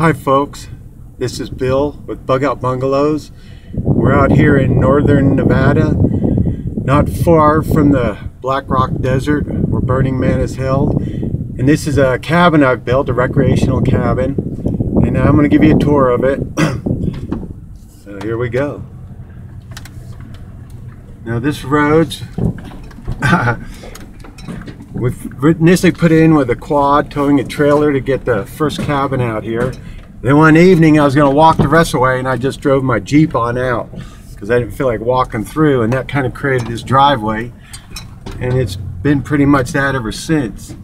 Hi folks, this is Bill with Bug Out Bungalows. We're out here in northern Nevada, not far from the Black Rock Desert where Burning Man is held. And this is a cabin I've built, a recreational cabin, and I'm going to give you a tour of it. So here we go. Now this road's we've initially put in with a quad towing a trailer to get the first cabin out here. Then one evening I was going to walk the rest of the way, and I just drove my Jeep on out because I didn't feel like walking through, and that kind of created this driveway, and it's been pretty much that ever since.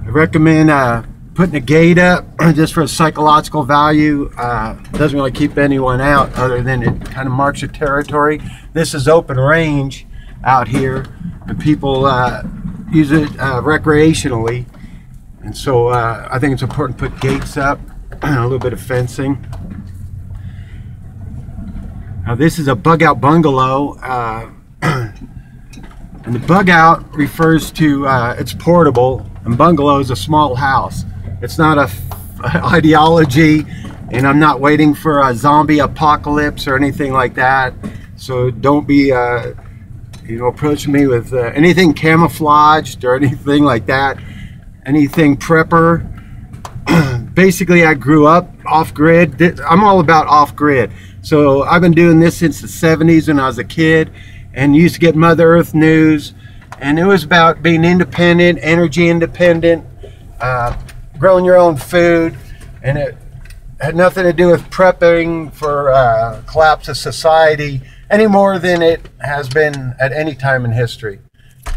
I recommend putting a gate up just for a psychological value. Doesn't really keep anyone out other than it kind of marks your territory. This is open range out here, and people use it recreationally, and so I think it's important to put gates up and a little bit of fencing. Now this is a bug out bungalow, and the bug out refers to it's portable, and bungalow is a small house. It's not a ideology, and I'm not waiting for a zombie apocalypse or anything like that, so don't be approach me with anything camouflaged or anything like that, anything prepper. Basically, I grew up off-grid. I'm all about off-grid. So I've been doing this since the 70s when I was a kid, and used to get Mother Earth news, and it was about being independent, energy independent, growing your own food, and it had nothing to do with prepping for collapse of society any more than it has been at any time in history.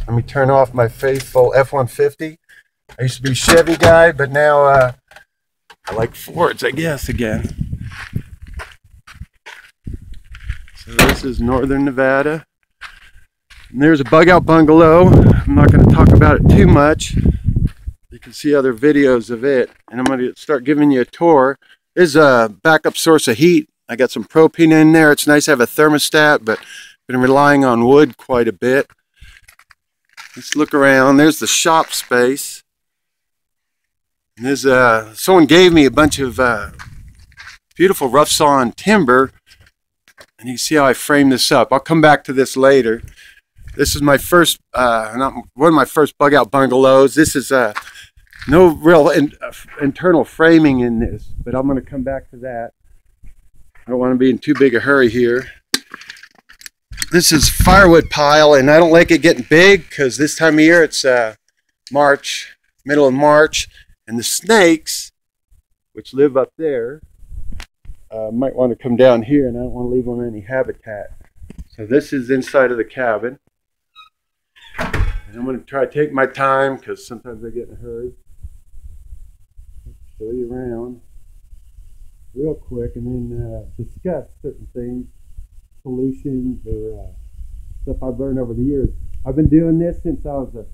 Let me turn off my faithful F-150. I used to be a Chevy guy, but now I like Fords, I guess, again. So this is northern Nevada. And there's a bug out bungalow. I'm not going to talk about it too much. You can see other videos of it, and I'm going to start giving you a tour. This is a backup source of heat. I got some propane in there. It's nice to have a thermostat, but been relying on wood quite a bit. Let's look around. There's the shop space. And there's someone gave me a bunch of beautiful rough sawn timber, and you can see how I framed this up. I'll come back to this later. This is my first, one of my first bug out bungalows. This is no real internal framing in this, but I'm going to come back to that. I don't want to be in too big a hurry here. This is Firewood Pile, and I don't like it getting big because this time of year it's March, middle of March, and the snakes, which live up there, might want to come down here, and I don't want to leave them any habitat. So this is inside of the cabin. And I'm going to try to take my time because sometimes I get in a hurry. Show you around real quick, and then discuss certain things, solutions, or stuff I've learned over the years. I've been doing this since I was a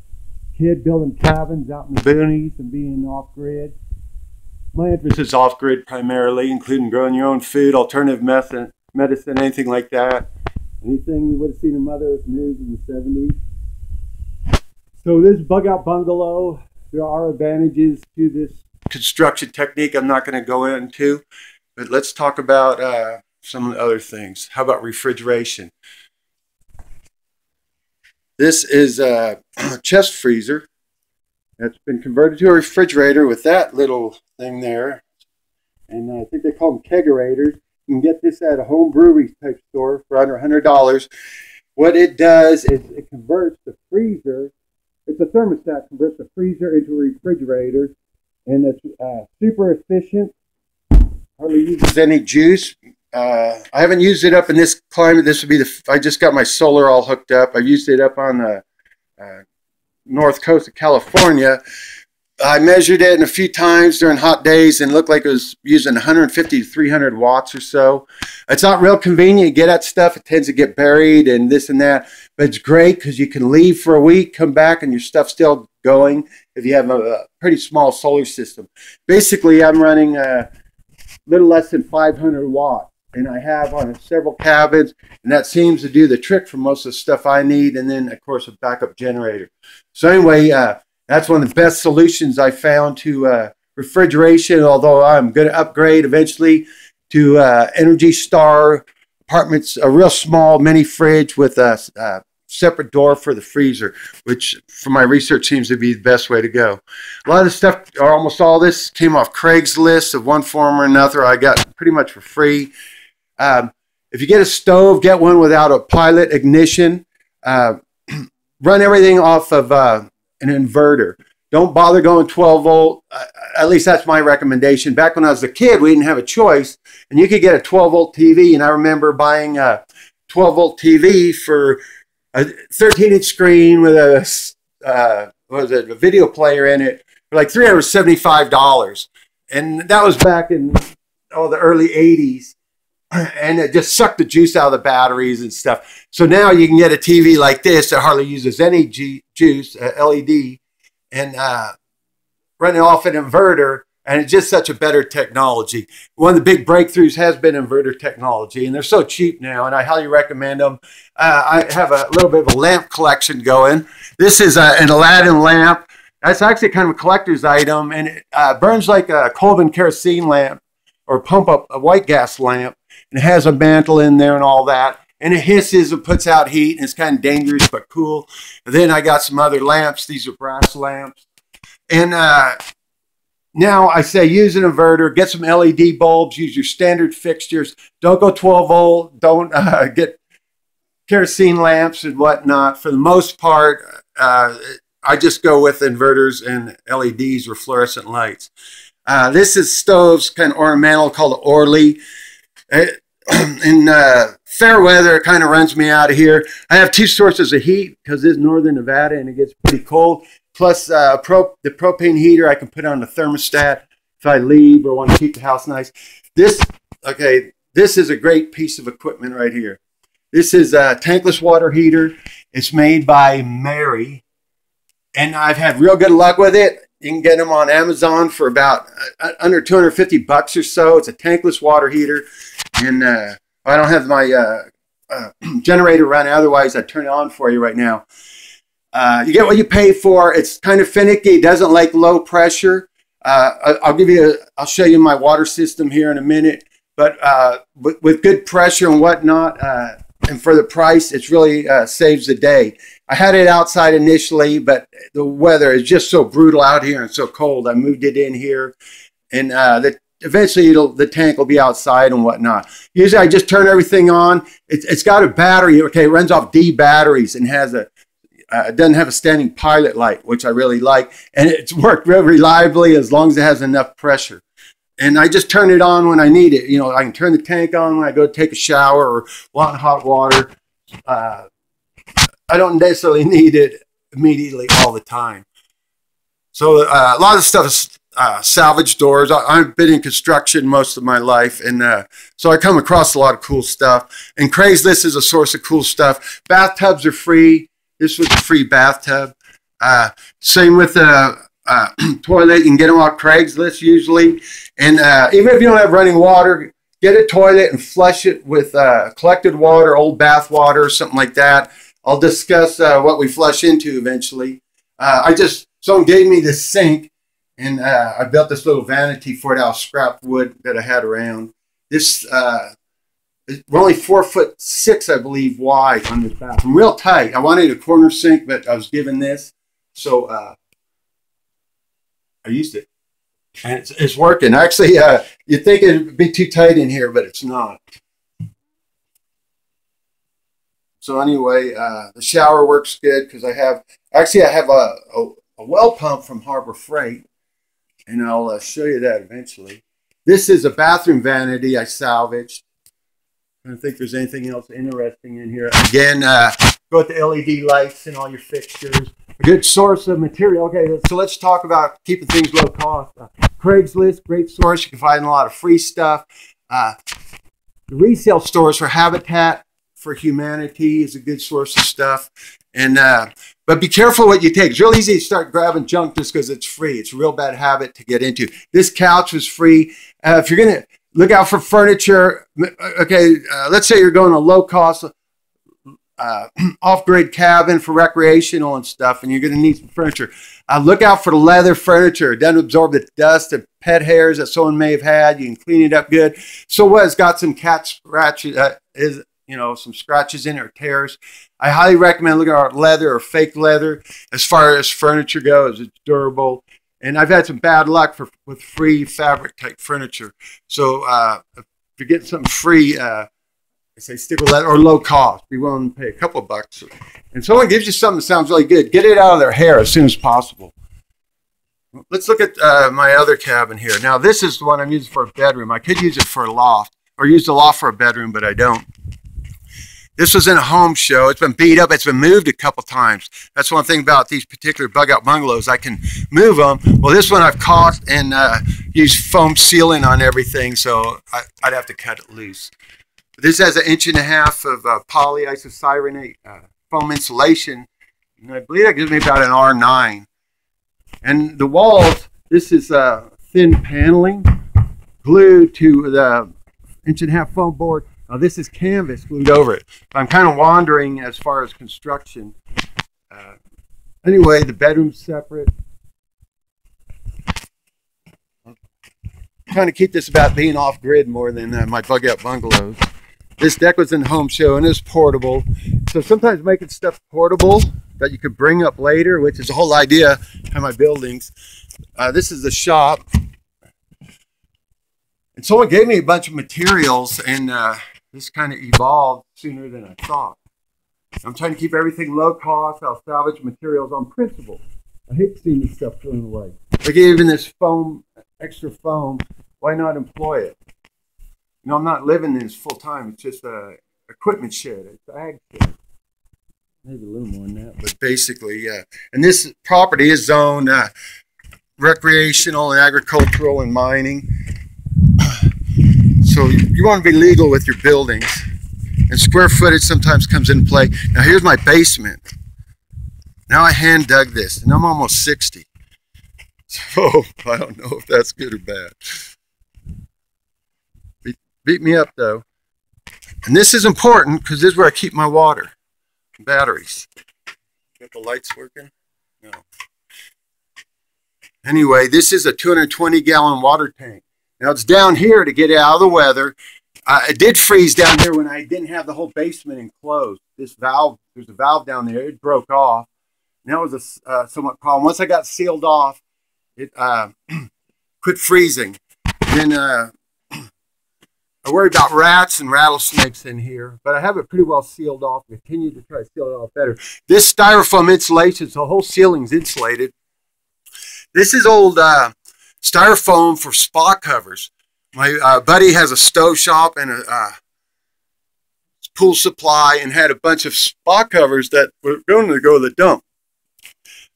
kid, building cabins out in the boonies and being off-grid. My interest is off-grid primarily, including growing your own food, alternative medicine, anything like that. Anything you would have seen in Mother Earth news in the 70s. So this bug out bungalow, there are advantages to this construction technique I'm not going to go into, but let's talk about some of the other things. How about refrigeration? This is a chest freezer that's been converted to a refrigerator with that little thing there, and I think they call them kegerators. You can get this at a home brewery type store for under $100. What it does is it converts the freezer, it's a thermostat, converts the freezer into a refrigerator, and it's super efficient. Hardly uses any juice. I haven't used it up in this climate. This would be I just got my solar all hooked up. I've used it up on the north coast of California. I measured it in a few times during hot days and looked like it was using 150 to 300 watts or so. It's not real convenient to get at stuff. It tends to get buried and this and that, but it's great because you can leave for a week, come back, and your stuff's still going if you have a pretty small solar system. Basically, I'm running a little less than 500 watts, and I have on several cabins, and that seems to do the trick for most of the stuff I need, and then, of course, a backup generator. So anyway, that's one of the best solutions I found to Refrigeration, although I'm going to upgrade eventually to Energy Star apartments, a real small mini fridge with a separate door for the freezer, which from my research seems to be the best way to go. A lot of the stuff, or almost all this, came off Craigslist of one form or another. I got pretty much for free. If you get a stove, get one without a pilot ignition. Run everything off of an inverter. Don't bother going 12 volt. At least that's my recommendation. Back when I was a kid, we didn't have a choice, and you could get a 12 volt TV. And I remember buying a 12 volt TV for a 13-inch screen with a a video player in it for like $375, and that was back in the early 80s. And it just sucked the juice out of the batteries and stuff. So now you can get a TV like this that hardly uses any juice, LED, and run it off an inverter, and it's just such a better technology. One of the big breakthroughs has been inverter technology, and they're so cheap now, and I highly recommend them. I have a little bit of a lamp collection going. This is an Aladdin lamp. That's actually kind of a collector's item, and it burns like a Colvin kerosene lamp or pump up a white gas lamp. And it has a mantle in there and all that. And it hisses and puts out heat, and it's kind of dangerous but cool. And then I got some other lamps. These are brass lamps. And now I say use an inverter, get some LED bulbs, use your standard fixtures. Don't go 12 volt. Don't get kerosene lamps and whatnot. For the most part, I just go with inverters and LEDs or fluorescent lights. This is stoves, kind of ornamental, called Orly. In fair weather, it kind of runs me out of here. I have two sources of heat because it's northern Nevada and it gets pretty cold. Plus, the propane heater I can put on the thermostat if I leave or want to keep the house nice. This is a great piece of equipment right here. This is a tankless water heater. It's made by Mary, and I've had real good luck with it. You can get them on Amazon for about under $250 or so. It's a tankless water heater. And I don't have my generator running. Otherwise, I'd turn it on for you right now. You get what you pay for. It's kind of finicky. It doesn't like low pressure. I'll show you my water system here in a minute. But with good pressure and whatnot, and for the price, it really saves the day. I had it outside initially, but the weather is just so brutal out here and so cold. I moved it in here, and eventually the tank will be outside and whatnot. Usually I just turn everything on. It's got a battery. Okay, it runs off D batteries and has it doesn't have a standing pilot light, which I really like. And it's worked real reliably as long as it has enough pressure. And I just turn it on when I need it. You know, I can turn the tank on when I go take a shower or want hot water. I don't necessarily need it immediately all the time. So a lot of stuff is salvage doors. I've been in construction most of my life, and so I come across a lot of cool stuff. And Craigslist is a source of cool stuff. Bathtubs are free. This was a free bathtub. Same with the toilet. You can get them off Craigslist usually. And even if you don't have running water, get a toilet and flush it with collected water, old bath water, something like that. I'll discuss what we flush into eventually. Someone gave me this sink, and I built this little vanity for it out of scrap wood that I had around. This we're only 4'6", I believe, wide on this bathroom. Real tight. I wanted a corner sink, but I was given this, so I used it, and it's working. Actually, you'd think it'd be too tight in here, but it's not. So anyway, the shower works good because I have a well pump from Harbor Freight, and I'll show you that eventually. This is a bathroom vanity I salvaged. I don't think there's anything else interesting in here. Again, go with the LED lights and all your fixtures. A good source of material. Okay, so let's talk about keeping things low cost. Craigslist, great source. You can find a lot of free stuff. The resale stores for Habitat for Humanity is a good source of stuff. And but be careful what you take. It's real easy to start grabbing junk just because it's free. It's a real bad habit to get into. This couch was free. If you're going to look out for furniture, okay, let's say you're going a low-cost off-grid cabin for recreational and stuff, and you're going to need some furniture. Look out for the leather furniture. It doesn't absorb the dust and pet hairs that someone may have had. You can clean it up good. So what? It's got some cat scratches, some scratches in it or tears. I highly recommend looking at leather or fake leather. As far as furniture goes, it's durable. And I've had some bad luck with free fabric type furniture. So if you're getting something free, I say stick with leather or low cost. Be willing to pay a couple of bucks. And someone gives you something that sounds really good, get it out of their hair as soon as possible. Let's look at my other cabin here. Now this is the one I'm using for a bedroom. I could use it for a loft or use the loft for a bedroom, but I don't. This was in a home show. It's been beat up. It's been moved a couple times. That's one thing about these particular bug out bungalows. I can move them. Well, this one I've caught and used foam sealing on everything, so I'd have to cut it loose. This has 1.5 inches of polyisocyrenate foam insulation, and I believe that gives me about an R9. And the walls, this is thin paneling glued to the 1.5 inch foam board. Now this is canvas glued over it. I'm kind of wandering as far as construction. Anyway, the bedroom's separate. I'm trying to keep this about being off grid more than my bug out bungalows. This deck was in the home show and it's portable. So sometimes making stuff portable that you could bring up later, which is the whole idea of my buildings. This is the shop. And someone gave me a bunch of materials and this kind of evolved sooner than I thought. I'm trying to keep everything low cost. I'll salvage materials on principle. I hate seeing this stuff thrown away. Like even this foam, extra foam, why not employ it? You know, I'm not living in this full time. It's just a equipment shed. It's an ag shed. Maybe a little more than that, but basically, yeah. And this property is zoned recreational and agricultural and mining. So you want to be legal with your buildings. And square footage sometimes comes into play. Now here's my basement. Now I hand dug this, and I'm almost 60. So I don't know if that's good or bad. Beat me up though. And this is important because this is where I keep my water. Batteries. Got the lights working? No. Anyway, this is a 220-gallon water tank. Now it's down here to get it out of the weather. It did freeze down here when I didn't have the whole basement enclosed. This valve, there's a valve down there. It broke off. And that was a somewhat problem. Once I got sealed off, it quit freezing. Then I worry about rats and rattlesnakes in here, but I have it pretty well sealed off. Continue to try to seal it off better. This styrofoam insulation, so the whole ceiling's insulated. This is old styrofoam for spa covers. My buddy has a stove shop and a pool supply and had a bunch of spa covers that were going to go to the dump.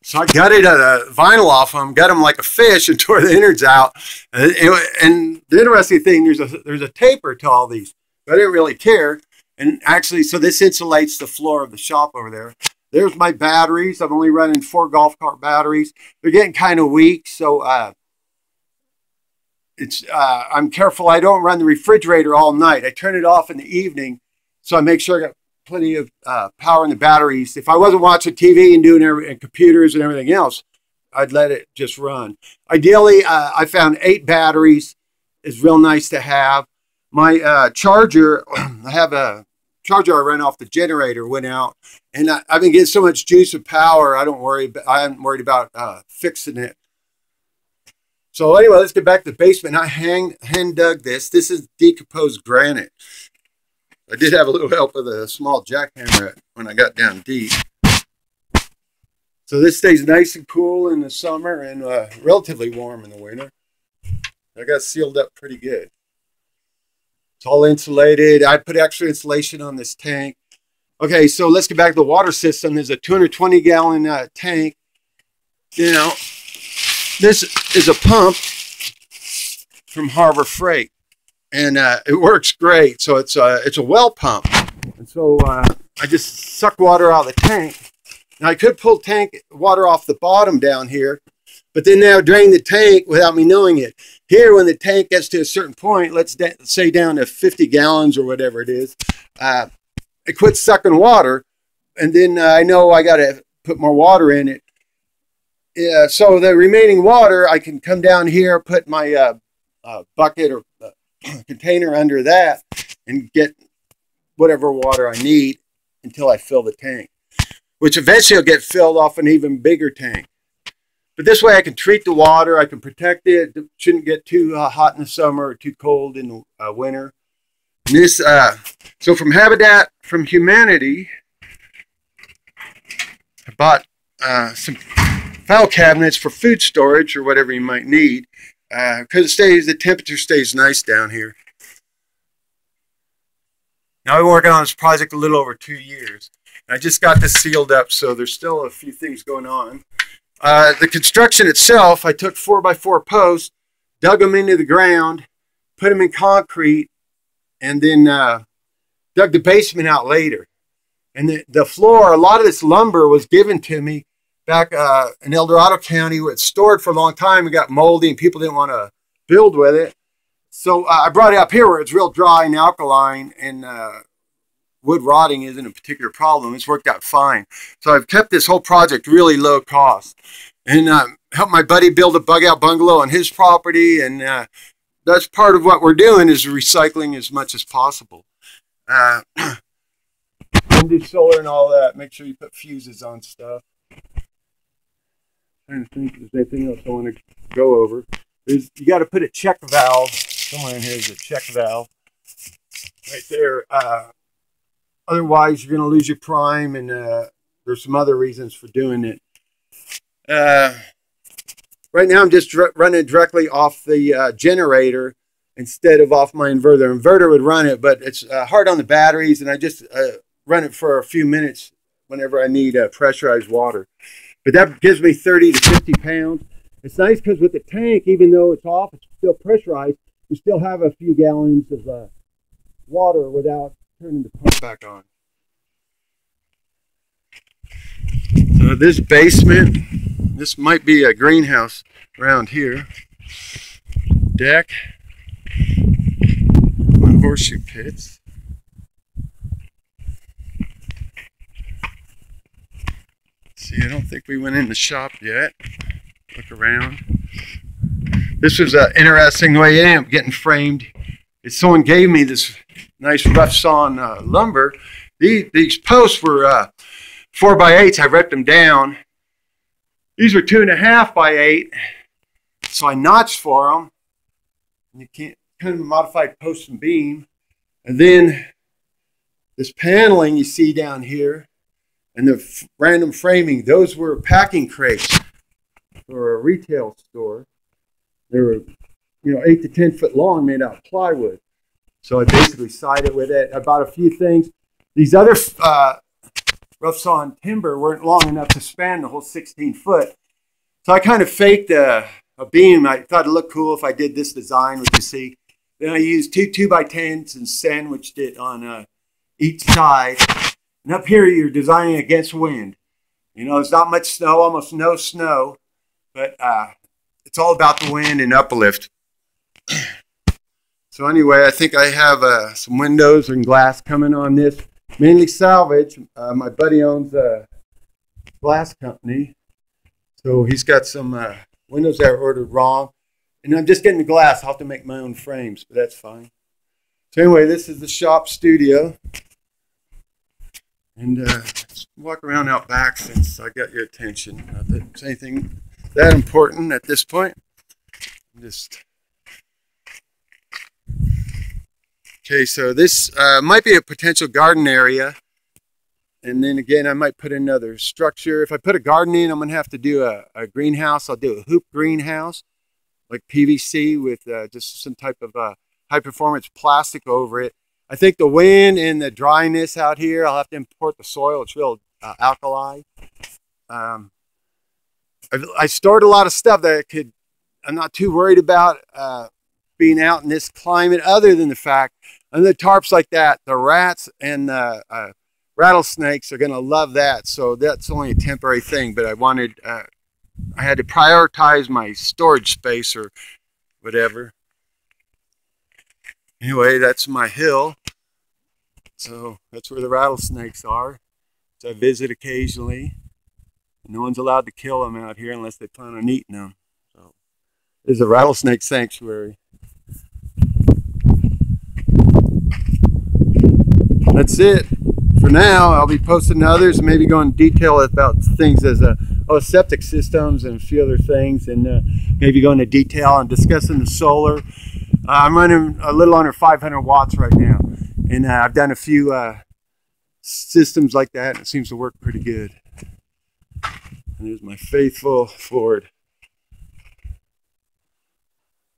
So I gutted a vinyl off them, got them like a fish, and tore the innards out. And the interesting thing, there's a taper to all these. But I didn't really care. And actually, so this insulates the floor of the shop over there. There's my batteries. I'm only running 4 golf cart batteries. They're getting kind of weak, so I'm careful I don't run the refrigerator all night. I turn it off in the evening, so I make sure I got plenty of power in the batteries. If I wasn't watching TV and doing and computers and everything else, I'd let it just run. Ideally, I found 8 batteries is real nice to have. My charger, I have a charger I ran off the generator, went out, and I've been getting so much juice and power, I'm worried about fixing it. So anyway, let's get back to the basement. I hand dug this. This is decomposed granite. I did have a little help with a small jackhammer when I got down deep. So this stays nice and cool in the summer and relatively warm in the winter. I got sealed up pretty good. It's all insulated. I put extra insulation on this tank. Okay, so let's get back to the water system. There's a 220-gallon tank. You know, this is a pump from Harbor Freight. And it works great. So it's a well pump. And so I just suck water out of the tank. Now I could pull tank water off the bottom down here, but then now drain the tank without me knowing it. Here, when the tank gets to a certain point, let's say down to 50 gallons or whatever it is, it quits sucking water. And then I know I got to put more water in it. so the remaining water, I can come down here, put my bucket or container under that, and get whatever water I need until I fill the tank, which eventually will get filled off an even bigger tank. But this way I can treat the water, I can protect it. It shouldn't get too hot in the summer or too cold in the winter. And this, so from Habitat from Humanity, I bought some file cabinets for food storage or whatever you might need, because the temperature stays nice down here. Now I've been working on this project a little over 2 years. I just got this sealed up, so there's still a few things going on. The construction itself, I took 4x4 posts, dug them into the ground, put them in concrete, and then dug the basement out later. And the floor, a lot of this lumber was given to me back in El Dorado County, where it's stored for a long time. It got moldy and people didn't want to build with it. So I brought it up here where it's real dry and alkaline, and wood rotting isn't a particular problem. It's worked out fine. So I've kept this whole project really low cost, and helped my buddy build a bug out bungalow on his property. And that's part of what we're doing, is recycling as much as possible. And do solar and all that. Make sure you put fuses on stuff. Trying to think if there's anything else I want to go over. You got to put a check valve. Somewhere in here is a check valve. Right there. Otherwise, you're going to lose your prime, and there's some other reasons for doing it. Right now, I'm just running directly off the generator instead of off my inverter. Inverter would run it, but it's hard on the batteries, and I just run it for a few minutes whenever I need pressurized water. But that gives me 30 to 50 pounds. It's nice because with the tank, even though it's off, it's still pressurized. You still have a few gallons of water without turning the pump back on. So this basement, this might be a greenhouse around here. Deck, one horseshoe pits. See, I don't think we went in the shop yet. Look around. This was an interesting way in, getting framed. Someone gave me this nice rough sawn lumber. These posts were 4x8s. I ripped them down. These were 2.5x8. So I notched for them. And you can't kind of modified post and beam. And then this paneling you see down here, and the random framing, those were packing crates for a retail store. They were, 8 to 10 foot long, made out of plywood. So I basically sided with it. I bought a few things. These other rough sawn timber weren't long enough to span the whole 16 foot. So I kind of faked a beam. I thought it looked cool if I did this design, which you see. Then I used two 2x10s and sandwiched it on each side. And up here, you're designing against wind. There's not much snow, almost no snow, but it's all about the wind and uplift. So anyway, I think I have some windows and glass coming on this, mainly salvage. My buddy owns a glass company, so he's got some windows that are ordered wrong. And I'm just getting the glass. I'll have to make my own frames, but that's fine. So anyway, this is the shop studio. And let's walk around out back since I got your attention. Not that it's anything that important at this point. Okay, so this might be a potential garden area. And then again, I might put another structure. If I put a garden in, I'm going to have to do a greenhouse. I'll do a hoop greenhouse, like PVC with just some type of high performance plastic over it. I think the wind and the dryness out here, I'll have to import the soil. It's real alkali. I stored a lot of stuff that I'm not too worried about being out in this climate, other than the fact, and the tarps like that, the rats and the rattlesnakes are going to love that. So that's only a temporary thing, but I had to prioritize my storage space or whatever. Anyway, that's my hill. So that's where the rattlesnakes are. So I visit occasionally. No one's allowed to kill them out here unless they plan on eating them. So, there's a rattlesnake sanctuary. That's it for now. I'll be posting others and maybe go in detail about things as septic systems and a few other things, and maybe go into detail on discussing the solar. I'm running a little under 500 watts right now, and I've done a few systems like that, and it seems to work pretty good. And there's my faithful Ford.